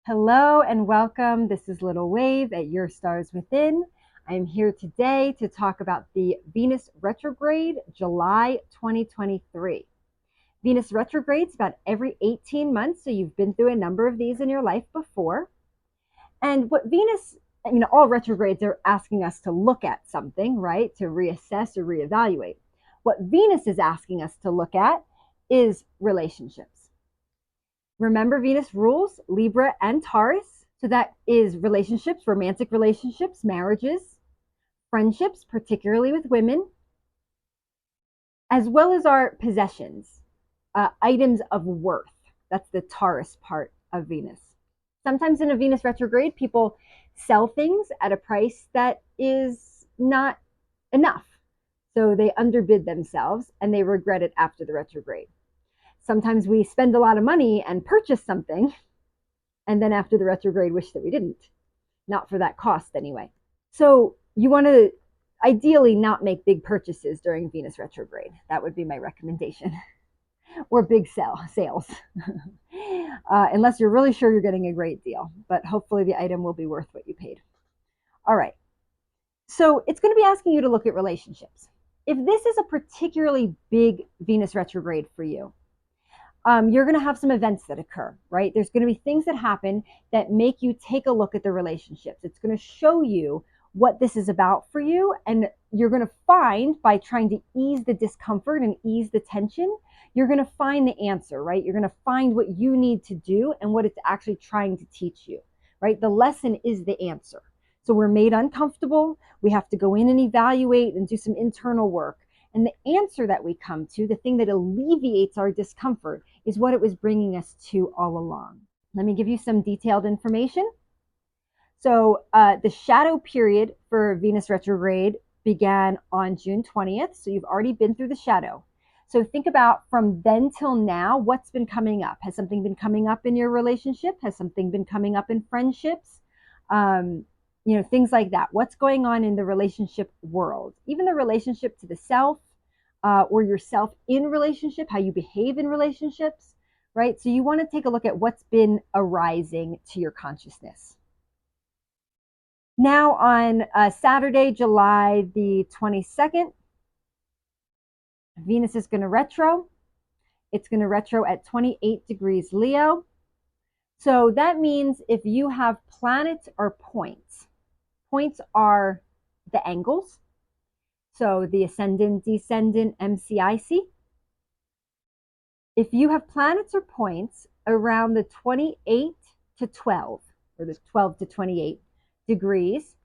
Hello and welcome. This is Little Wave at Your Stars Within. I'm here today to talk about the Venus retrograde, July 2023. Venus retrogrades about every 18 months, so you've been through a number of these in your life before. And what Venus, all retrogrades are asking us to look at something, right? To reassess or reevaluate. What Venus is asking us to look at is relationships. Remember, Venus rules Libra and Taurus. So that is relationships, romantic relationships, marriages, friendships, particularly with women, as well as our possessions, items of worth. That's the Taurus part of Venus. Sometimes in a Venus retrograde, people sell things at a price that is not enough. So they underbid themselves and they regret it after the retrograde. Sometimes we spend a lot of money and purchase something, and then after the retrograde wish that we didn't, not for that cost anyway. So you want to ideally not make big purchases during Venus retrograde. That would be my recommendation. Or big sales, unless you're really sure you're getting a great deal. But hopefully the item will be worth what you paid. All right. So it's going to be asking you to look at relationships. If this is a particularly big Venus retrograde for you, you're going to have some events that occur, right? There's going to be things that happen that make you take a look at the relationships. It's going to show you what this is about for you. And you're going to find, by trying to ease the discomfort and ease the tension, you're going to find the answer, right? You're going to find what you need to do and what it's actually trying to teach you, right? The lesson is the answer. So we're made uncomfortable. We have to go in and evaluate and do some internal work. And the answer that we come to, the thing that alleviates our discomfort, is what it was bringing us to all along. Let me give you some detailed information. So the shadow period for Venus retrograde began on June 20th. So you've already been through the shadow. So think about from then till now, what's been coming up? Has something been coming up in your relationship? Has something been coming up in friendships? Things like that. What's going on in the relationship world? Even the relationship to the self, or yourself in relationship, how you behave in relationships, right? So you want to take a look at what's been arising to your consciousness. Now on Saturday, July the 22nd, Venus is going to retro. It's going to retro at 28 degrees Leo. So that means if you have planets or points are the angles. So the ascendant, descendant, MCIC. If you have planets or points around the 28 to 12, or the 12 to 28 degrees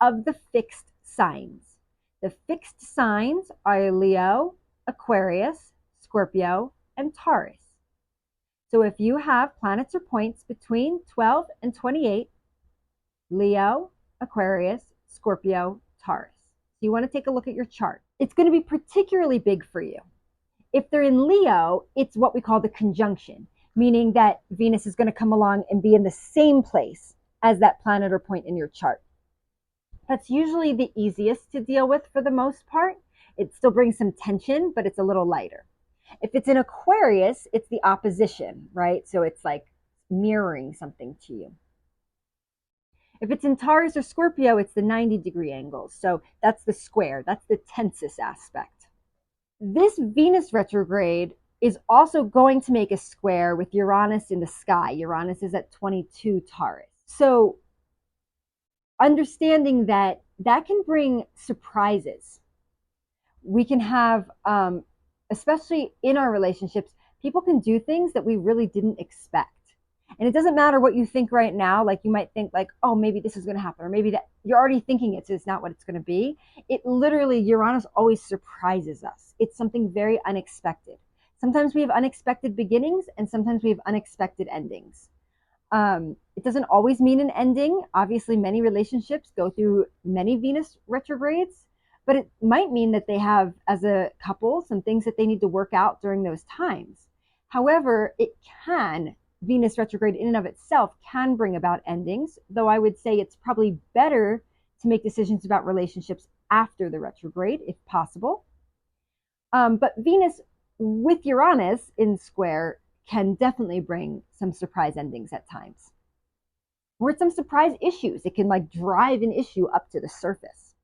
of the fixed signs. The fixed signs are Leo, Aquarius, Scorpio, and Taurus. So if you have planets or points between 12 and 28, Leo, Aquarius, Scorpio, Taurus. So you want to take a look at your chart. It's going to be particularly big for you. If they're in Leo, it's what we call the conjunction, meaning that Venus is going to come along and be in the same place as that planet or point in your chart. That's usually the easiest to deal with for the most part. It still brings some tension, but it's a little lighter. If it's in Aquarius, it's the opposition, right? So it's like mirroring something to you. If it's in Taurus or Scorpio, it's the 90-degree angles. So that's the square. That's the tensus aspect. This Venus retrograde is also going to make a square with Uranus in the sky. Uranus is at 22 Taurus. So understanding that can bring surprises. We can have, especially in our relationships, people can do things that we really didn't expect. And it doesn't matter what you think right now. Like you might think like, oh, maybe this is going to happen, or maybe that you're already thinking it, so it's not what it's going to be. It literally, Uranus always surprises us. It's something very unexpected. Sometimes we have unexpected beginnings and sometimes we have unexpected endings. It doesn't always mean an ending. Obviously, many relationships go through many Venus retrogrades, but it might mean that they have, as a couple, some things that they need to work out during those times. However, Venus retrograde in and of itself can bring about endings, though I would say it's probably better to make decisions about relationships after the retrograde, if possible. But Venus with Uranus in square can definitely bring some surprise endings at times. or some surprise issues. It can like drive an issue up to the surface.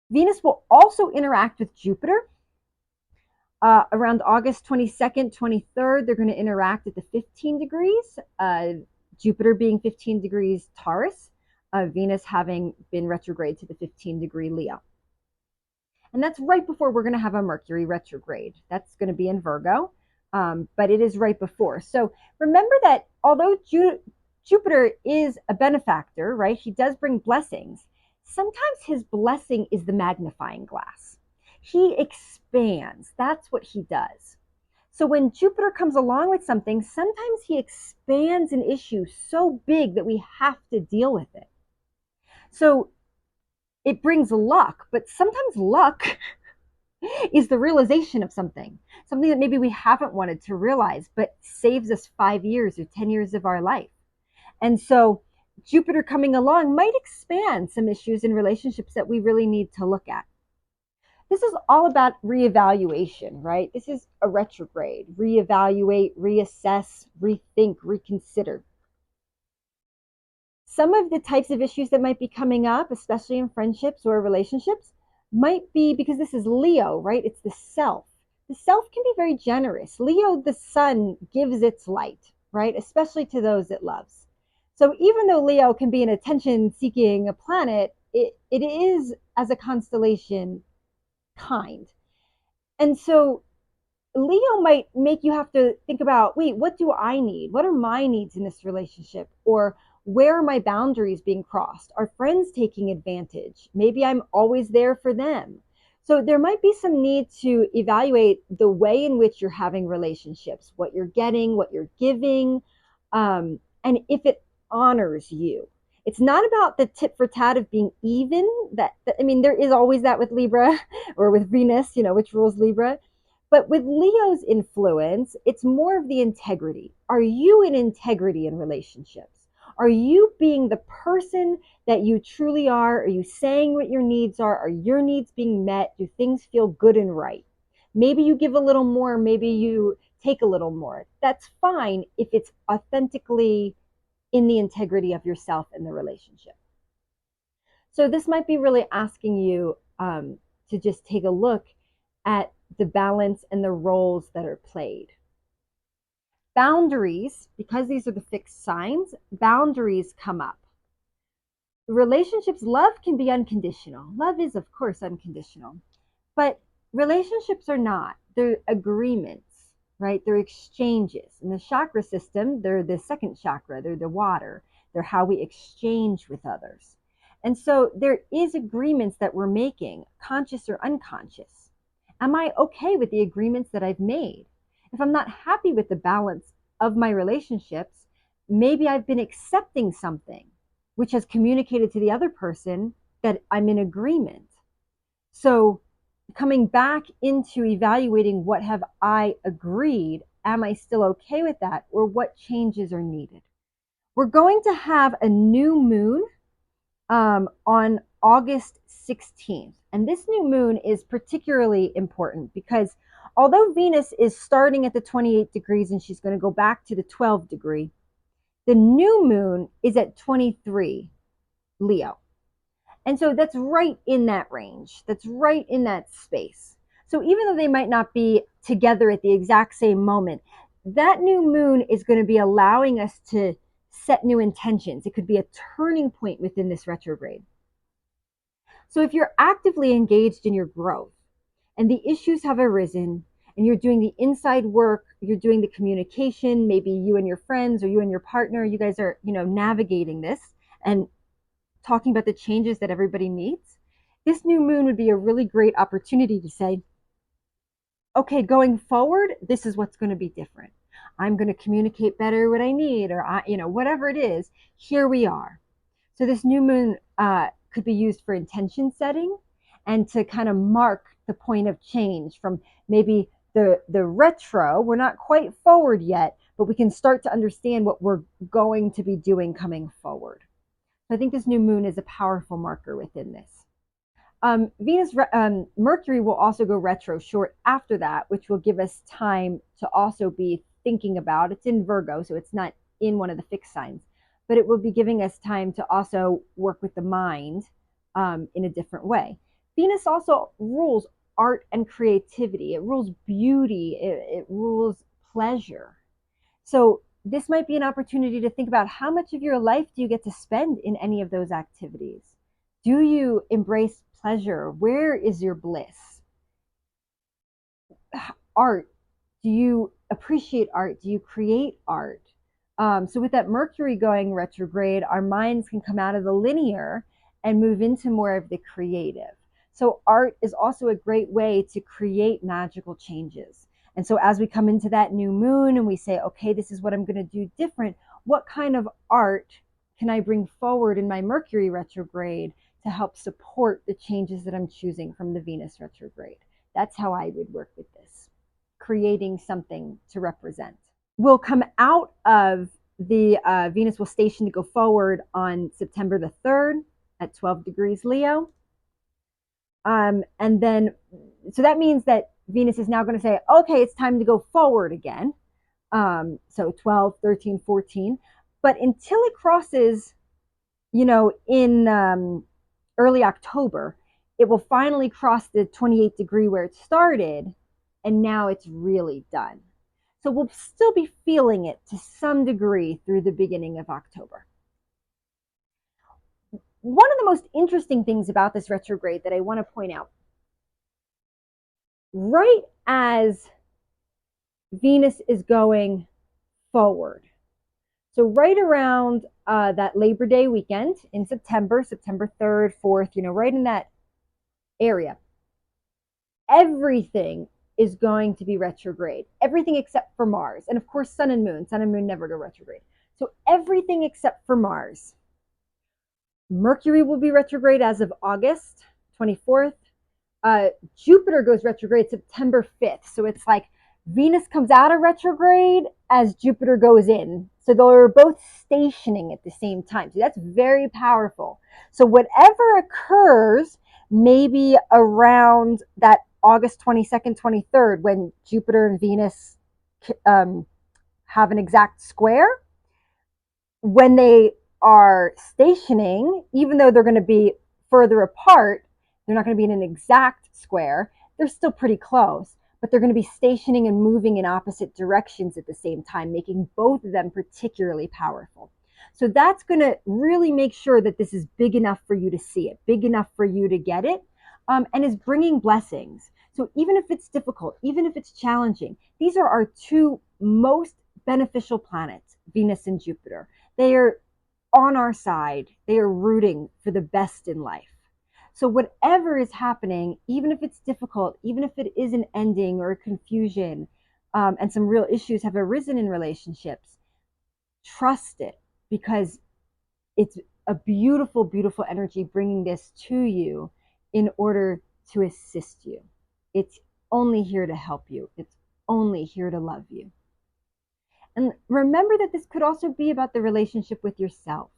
Venus will also interact with Jupiter around August 22nd, 23rd. They're going to interact at the 15 degrees, Jupiter being 15 degrees Taurus, Venus having been retrograde to the 15-degree Leo. And that's right before we're going to have a Mercury retrograde. That's going to be in Virgo, but it is right before. So remember that although Jupiter is a benefactor, right? He does bring blessings. Sometimes his blessing is the magnifying glass. He expands. That's what he does. So when Jupiter comes along with something, sometimes he expands an issue so big that we have to deal with it. So it brings luck, but sometimes luck is the realization of something that maybe we haven't wanted to realize, but saves us 5 years or 10 years of our life. And so Jupiter coming along might expand some issues in relationships that we really need to look at. This is all about reevaluation, right? This is a retrograde. Reevaluate, reassess, rethink, reconsider. Some of the types of issues that might be coming up, especially in friendships or relationships, might be because this is Leo, right? It's the self. The self can be very generous. Leo, the sun, gives its light, right? Especially to those it loves. So even though Leo can be an attention-seeking planet, it is, as a constellation, kind. And so Leo might make you have to think about, wait, what do I need? What are my needs in this relationship? Or where are my boundaries being crossed? Are friends taking advantage? Maybe I'm always there for them. So there might be some need to evaluate the way in which you're having relationships, what you're getting, what you're giving, and if it honors you. It's not about the tit for tat of being even. I mean, there is always that with Libra or with Venus, which rules Libra. But with Leo's influence, it's more of the integrity. Are you in integrity in relationships? Are you being the person that you truly are? Are you saying what your needs are? Are your needs being met? Do things feel good and right? Maybe you give a little more, maybe you take a little more. That's fine if it's authentically in the integrity of yourself and the relationship. So this might be really asking you to just take a look at the balance and the roles that are played. Boundaries, because these are the fixed signs, boundaries come up. Relationships, love can be unconditional. Love is, of course, unconditional. But relationships are not. They're agreements, right? They're exchanges. In the chakra system, they're the second chakra. They're the water. They're how we exchange with others. And so there is agreements that we're making, conscious or unconscious. Am I okay with the agreements that I've made? If I'm not happy with the balance of my relationships, maybe I've been accepting something which has communicated to the other person that I'm in agreement. So coming back into evaluating, what have I agreed? Am I still okay with that? Or what changes are needed? We're going to have a new moon on August 16th. And this new moon is particularly important because although Venus is starting at the 28 degrees and she's going to go back to the 12 degree, the new moon is at 23 Leo. And so that's right in that range. That's right in that space. So even though they might not be together at the exact same moment, that new moon is going to be allowing us to set new intentions. It could be a turning point within this retrograde. So if you're actively engaged in your growth and the issues have arisen and you're doing the inside work, you're doing the communication, maybe you and your friends or you and your partner, you guys are, navigating this and talking about the changes that everybody needs, this new moon would be a really great opportunity to say, okay, going forward, this is what's going to be different. I'm going to communicate better what I need, or whatever it is, here we are. So this new moon could be used for intention setting and to kind of mark the point of change from maybe the retro. We're not quite forward yet, but we can start to understand what we're going to be doing coming forward. So I think this new moon is a powerful marker within this. Mercury will also go retro short after that, which will give us time to also be thinking about, it's in Virgo, so it's not in one of the fixed signs, but it will be giving us time to also work with the mind in a different way. Venus also rules art and creativity. It rules beauty. It rules pleasure. So this might be an opportunity to think about how much of your life do you get to spend in any of those activities? Do you embrace pleasure? Where is your bliss? Art. Do you appreciate art? Do you create art? So with that Mercury going retrograde, our minds can come out of the linear and move into more of the creative. So art is also a great way to create magical changes. And so as we come into that new moon and we say, okay, this is what I'm going to do different, what kind of art can I bring forward in my Mercury retrograde to help support the changes that I'm choosing from the Venus retrograde? That's how I would work with this, creating something to represent. We'll come out of the Venus will station to go forward on September the 3rd at 12 degrees Leo. And then, so that means that Venus is now going to say, okay, it's time to go forward again. So 12, 13, 14. But until it crosses, in early October, it will finally cross the 28 degree where it started. And now it's really done. So we'll still be feeling it to some degree through the beginning of October. One of the most interesting things about this retrograde that I want to point out, right as Venus is going forward, so right around that Labor Day weekend in September 3rd, 4th, right in that area, everything is going to be retrograde. Everything except for Mars. And of course, Sun and Moon. Sun and Moon never go retrograde. So everything except for Mars. Mercury will be retrograde as of August 24th. Jupiter goes retrograde September 5th. So it's like Venus comes out of retrograde as Jupiter goes in. So they're both stationing at the same time. So that's very powerful. So whatever occurs, maybe around that August 22nd, 23rd, when Jupiter and Venus have an exact square, when they are stationing, even though they're going to be further apart, they're not going to be in an exact square, they're still pretty close, but they're going to be stationing and moving in opposite directions at the same time, making both of them particularly powerful. So that's going to really make sure that this is big enough for you to see it, big enough for you to get it, and is bringing blessings. So even if it's difficult, even if it's challenging, these are our two most beneficial planets, Venus and Jupiter. They are on our side. They are rooting for the best in life. So whatever is happening, even if it's difficult, even if it is an ending or a confusion, and some real issues have arisen in relationships, trust it, because it's a beautiful, beautiful energy bringing this to you in order to assist you. It's only here to help you. It's only here to love you. And remember that this could also be about the relationship with yourself.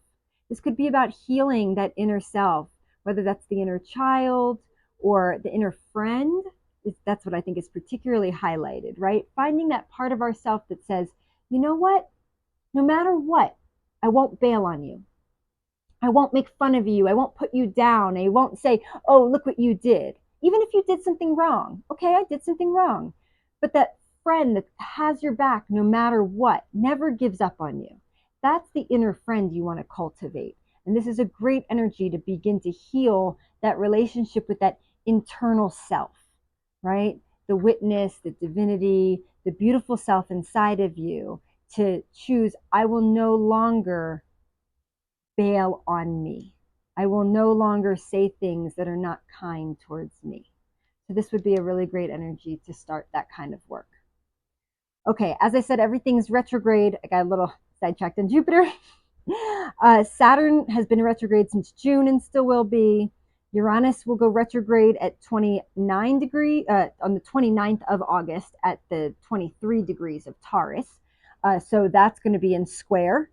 This could be about healing that inner self, whether that's the inner child or the inner friend. That's what I think is particularly highlighted, right? Finding that part of ourself that says, you know what? No matter what, I won't bail on you. I won't make fun of you. I won't put you down. I won't say, oh, look what you did. Even if you did something wrong. Okay, I did something wrong. But that friend that has your back no matter what, never gives up on you. That's the inner friend you want to cultivate. And this is a great energy to begin to heal that relationship with that internal self, right? The witness, the divinity, the beautiful self inside of you, to choose, I will no longer bail on me. I will no longer say things that are not kind towards me. So this would be a really great energy to start that kind of work. Okay, as I said, everything's retrograde. I got a little sidetracked on Jupiter. Saturn has been retrograde since June and still will be. Uranus will go retrograde at 29 degrees on the 29th of August at the 23 degrees of Taurus. So that's going to be in square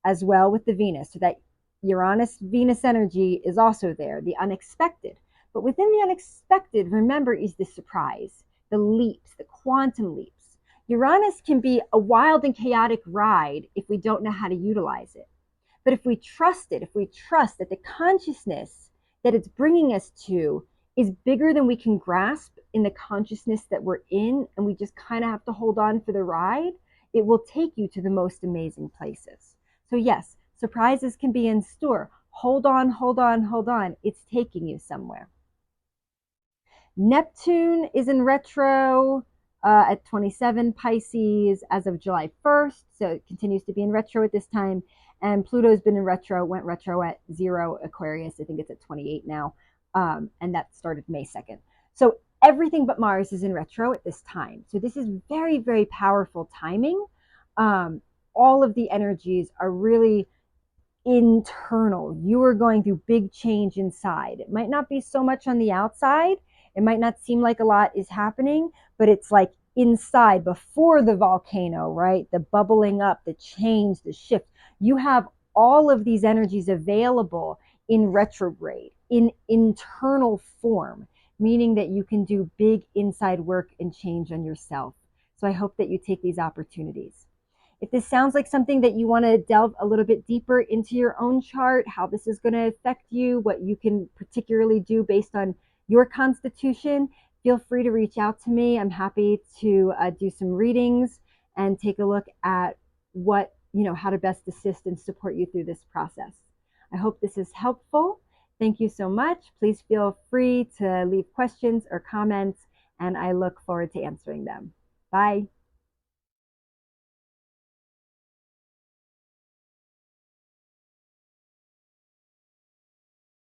as well with the Venus. So that Uranus-Venus energy is also there, the unexpected. But within the unexpected, remember, is the surprise, the leaps, the quantum leaps. Uranus can be a wild and chaotic ride if we don't know how to utilize it. But if we trust it, if we trust that the consciousness that it's bringing us to is bigger than we can grasp in the consciousness that we're in, and we just kind of have to hold on for the ride, it will take you to the most amazing places. So yes, surprises can be in store. Hold on, hold on, hold on. It's taking you somewhere. Neptune is in retro at 27 Pisces as of July 1st. So it continues to be in retro at this time. And Pluto's been in retro, went retro at 0 Aquarius. I think it's at 28 now. And that started May 2nd. So everything but Mars is in retro at this time. So this is very, very powerful timing. All of the energies are really internal. You are going through big change inside. It might not be so much on the outside. It might not seem like a lot is happening, but it's like inside before the volcano, right? The bubbling up, the change, the shift. You have all of these energies available in retrograde, in internal form, meaning that you can do big inside work and change on yourself. So I hope that you take these opportunities. If this sounds like something that you want to delve a little bit deeper into your own chart, how this is going to affect you, what you can particularly do based on your constitution, feel free to reach out to me. I'm happy to do some readings and take a look at what, how to best assist and support you through this process. I hope this is helpful. Thank you so much. Please feel free to leave questions or comments, and I look forward to answering them. Bye.